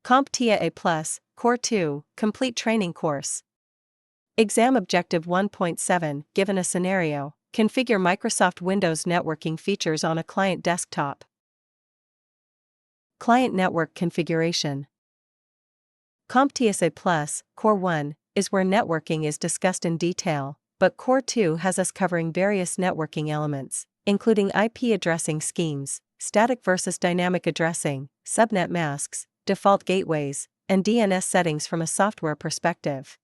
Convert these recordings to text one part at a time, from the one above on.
CompTIA A Core 2, Complete Training Course. Exam Objective 1.7. Given a scenario, configure Microsoft Windows networking features on a client desktop. Client network configuration. CompTIA A Core 1 is where networking is discussed in detail, but Core 2 has us covering various networking elements, including IP addressing schemes, static versus dynamic addressing, subnet masks, default gateways, and DNS settings from a software perspective.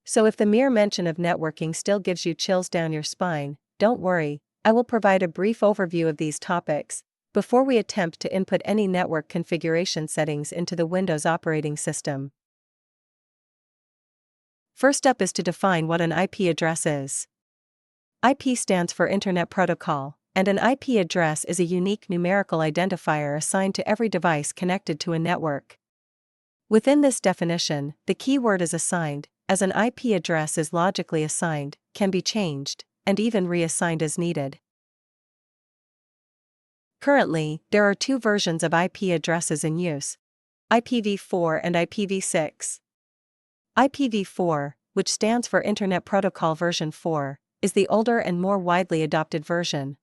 So if the mere mention of networking still gives you chills down your spine, don't worry, I will provide a brief overview of these topics before we attempt to input any network configuration settings into the Windows operating system. First up is to define what an IP address is. IP stands for Internet Protocol, and an IP address is a unique numerical identifier assigned to every device connected to a network. Within this definition, the keyword is assigned, as an IP address is logically assigned, can be changed, and even reassigned as needed. Currently, there are two versions of IP addresses in use: IPv4 and IPv6. IPv4, which stands for Internet Protocol version 4, is the older and more widely adopted version.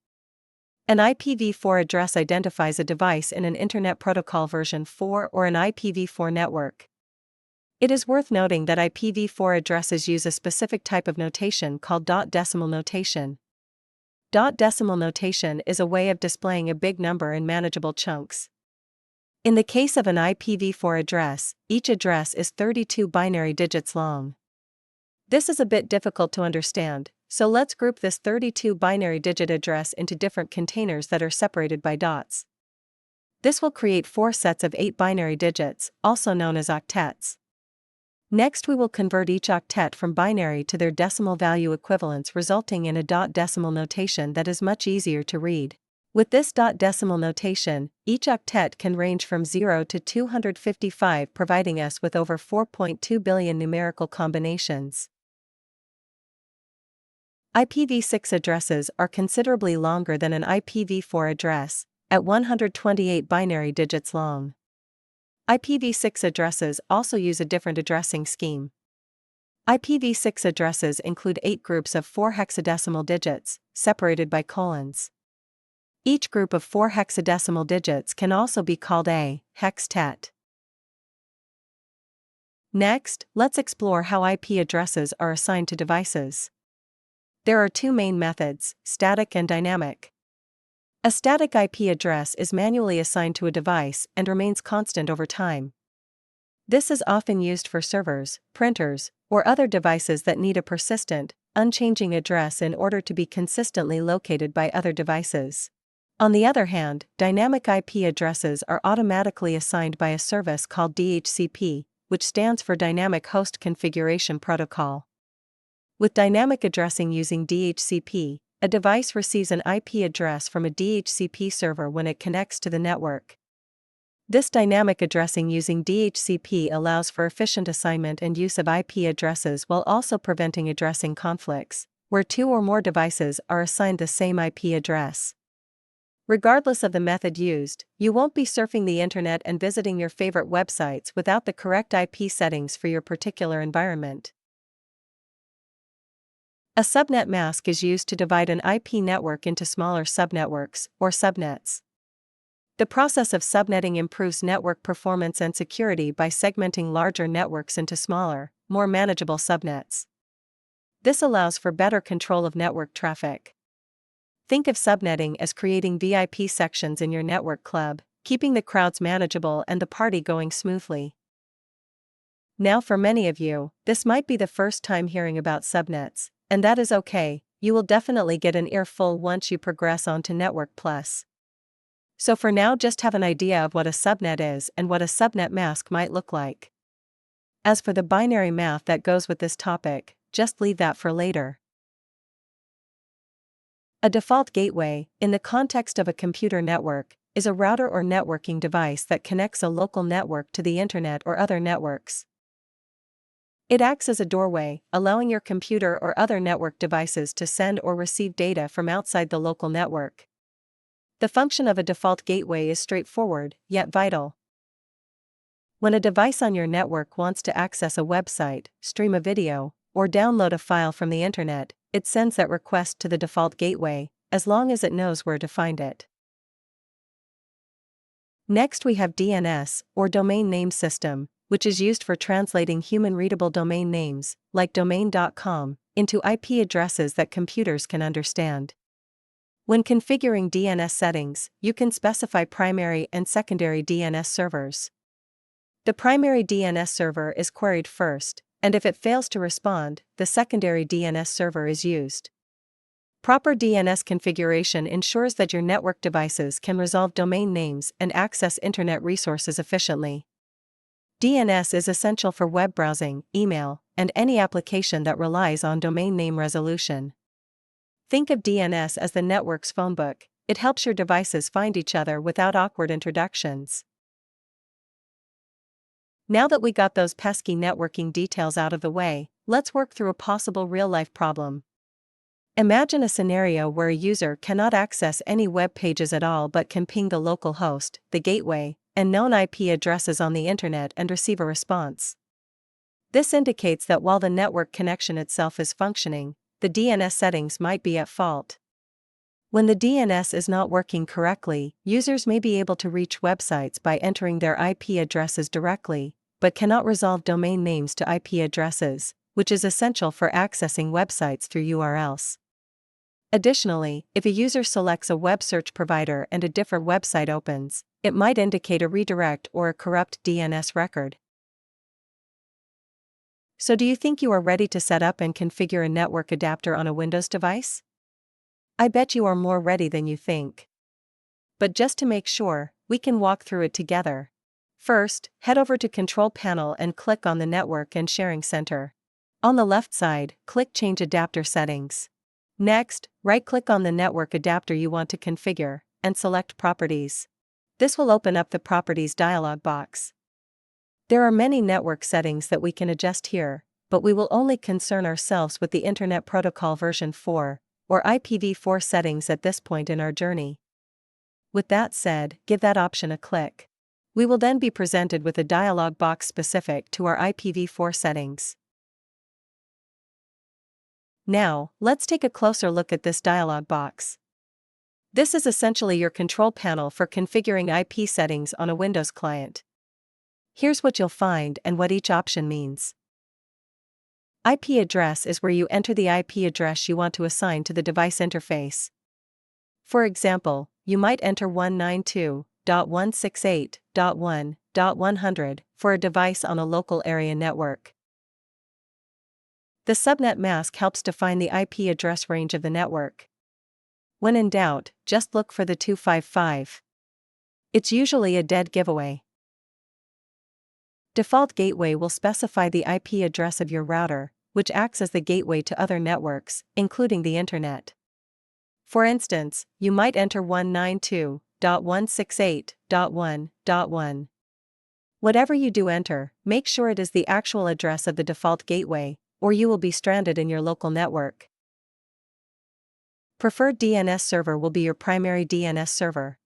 An IPv4 address identifies a device in an Internet Protocol version 4 or an IPv4 network. It is worth noting that IPv4 addresses use a specific type of notation called dot decimal notation. Dot decimal notation is a way of displaying a big number in manageable chunks. In the case of an IPv4 address, each address is 32 binary digits long. This is a bit difficult to understand, so let's group this 32 binary digit address into different containers that are separated by dots. This will create 4 sets of 8 binary digits, also known as octets. Next, we will convert each octet from binary to their decimal value equivalents, resulting in a dot decimal notation that is much easier to read. With this dot decimal notation, each octet can range from 0 to 255, providing us with over 4.2 billion numerical combinations. IPv6 addresses are considerably longer than an IPv4 address, at 128 binary digits long. IPv6 addresses also use a different addressing scheme. IPv6 addresses include 8 groups of 4 hexadecimal digits, separated by colons. Each group of 4 hexadecimal digits can also be called a hextet. Next, let's explore how IP addresses are assigned to devices. There are two main methods, static and dynamic. A static IP address is manually assigned to a device and remains constant over time. This is often used for servers, printers, or other devices that need a persistent, unchanging address in order to be consistently located by other devices. On the other hand, dynamic IP addresses are automatically assigned by a service called DHCP, which stands for Dynamic Host Configuration Protocol. With dynamic addressing using DHCP, a device receives an IP address from a DHCP server when it connects to the network. This dynamic addressing using DHCP allows for efficient assignment and use of IP addresses while also preventing addressing conflicts, where 2 or more devices are assigned the same IP address. Regardless of the method used, you won't be surfing the internet and visiting your favorite websites without the correct IP settings for your particular environment. A subnet mask is used to divide an IP network into smaller subnetworks, or subnets. The process of subnetting improves network performance and security by segmenting larger networks into smaller, more manageable subnets. This allows for better control of network traffic. Think of subnetting as creating VIP sections in your network club, keeping the crowds manageable and the party going smoothly. Now, for many of you, this might be the first time hearing about subnets. And that is okay, you will definitely get an earful once you progress on to Network Plus. So for now, just have an idea of what a subnet is and what a subnet mask might look like. As for the binary math that goes with this topic, just leave that for later. A default gateway, in the context of a computer network, is a router or networking device that connects a local network to the internet or other networks. It acts as a doorway, allowing your computer or other network devices to send or receive data from outside the local network. The function of a default gateway is straightforward, yet vital. When a device on your network wants to access a website, stream a video, or download a file from the internet, it sends that request to the default gateway, as long as it knows where to find it. Next we have DNS, or Domain Name System, which is used for translating human-readable domain names, like domain.com, into IP addresses that computers can understand. When configuring DNS settings, you can specify primary and secondary DNS servers. The primary DNS server is queried first, and if it fails to respond, the secondary DNS server is used. Proper DNS configuration ensures that your network devices can resolve domain names and access internet resources efficiently. DNS is essential for web browsing, email, and any application that relies on domain name resolution. Think of DNS as the network's phonebook. It helps your devices find each other without awkward introductions. Now that we got those pesky networking details out of the way, let's work through a possible real-life problem. Imagine a scenario where a user cannot access any web pages at all but can ping the local host, the gateway, and known IP addresses on the internet and receive a response. This indicates that while the network connection itself is functioning, the DNS settings might be at fault. When the DNS is not working correctly, users may be able to reach websites by entering their IP addresses directly, but cannot resolve domain names to IP addresses, which is essential for accessing websites through URLs. Additionally, if a user selects a web search provider and a different website opens, it might indicate a redirect or a corrupt DNS record. So do you think you are ready to set up and configure a network adapter on a Windows device? I bet you are more ready than you think. But just to make sure, we can walk through it together. First, head over to Control Panel and click on the Network and Sharing Center. On the left side, click Change Adapter Settings. Next, right-click on the network adapter you want to configure, and select Properties. This will open up the Properties dialog box. There are many network settings that we can adjust here, but we will only concern ourselves with the Internet Protocol version 4, or IPv4 settings at this point in our journey. With that said, give that option a click. We will then be presented with a dialog box specific to our IPv4 settings. Now, let's take a closer look at this dialog box. This is essentially your control panel for configuring IP settings on a Windows client. Here's what you'll find and what each option means. IP address is where you enter the IP address you want to assign to the device interface. For example, you might enter 192.168.1.100 for a device on a local area network. The subnet mask helps define the IP address range of the network. When in doubt, just look for the 255. It's usually a dead giveaway. Default gateway will specify the IP address of your router, which acts as the gateway to other networks, including the internet. For instance, you might enter 192.168.1.1. Whatever you do enter, make sure it is the actual address of the default gateway, or you will be stranded in your local network. Preferred DNS server will be your primary DNS server.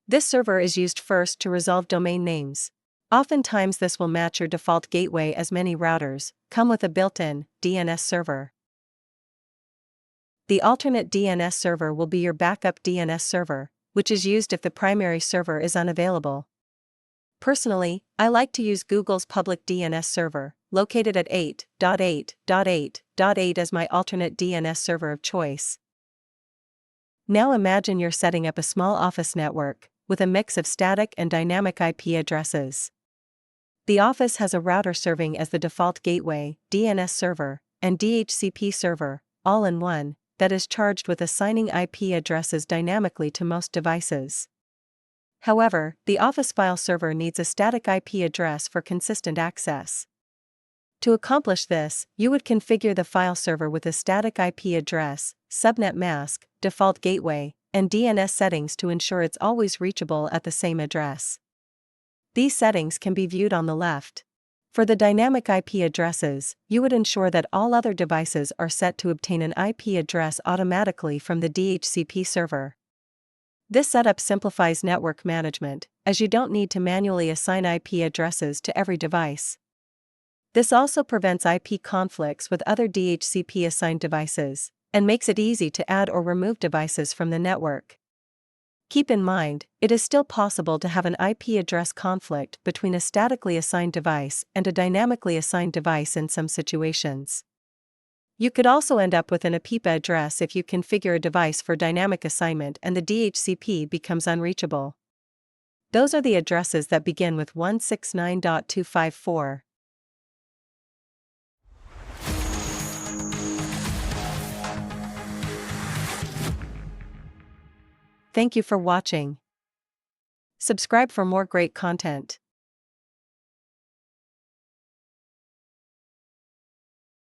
This server is used first to resolve domain names. Oftentimes this will match your default gateway, as many routers come with a built-in DNS server. The alternate DNS server will be your backup DNS server, which is used if the primary server is unavailable. Personally, I like to use Google's public DNS server, located at 8.8.8.8.8 as my alternate DNS server of choice. Now imagine you're setting up a small office network, with a mix of static and dynamic IP addresses. The office has a router serving as the default gateway, DNS server, and DHCP server, all in one, that is charged with assigning IP addresses dynamically to most devices. However, the Office file server needs a static IP address for consistent access. To accomplish this, you would configure the file server with a static IP address, subnet mask, default gateway, and DNS settings to ensure it's always reachable at the same address. These settings can be viewed on the left. For the dynamic IP addresses, you would ensure that all other devices are set to obtain an IP address automatically from the DHCP server. This setup simplifies network management, as you don't need to manually assign IP addresses to every device. This also prevents IP conflicts with other DHCP-assigned devices, and makes it easy to add or remove devices from the network. Keep in mind, it is still possible to have an IP address conflict between a statically assigned device and a dynamically assigned device in some situations. You could also end up with an IP address if you configure a device for dynamic assignment and the DHCP becomes unreachable. Those are the addresses that begin with 169.254. Thank you for watching. Subscribe for more great content.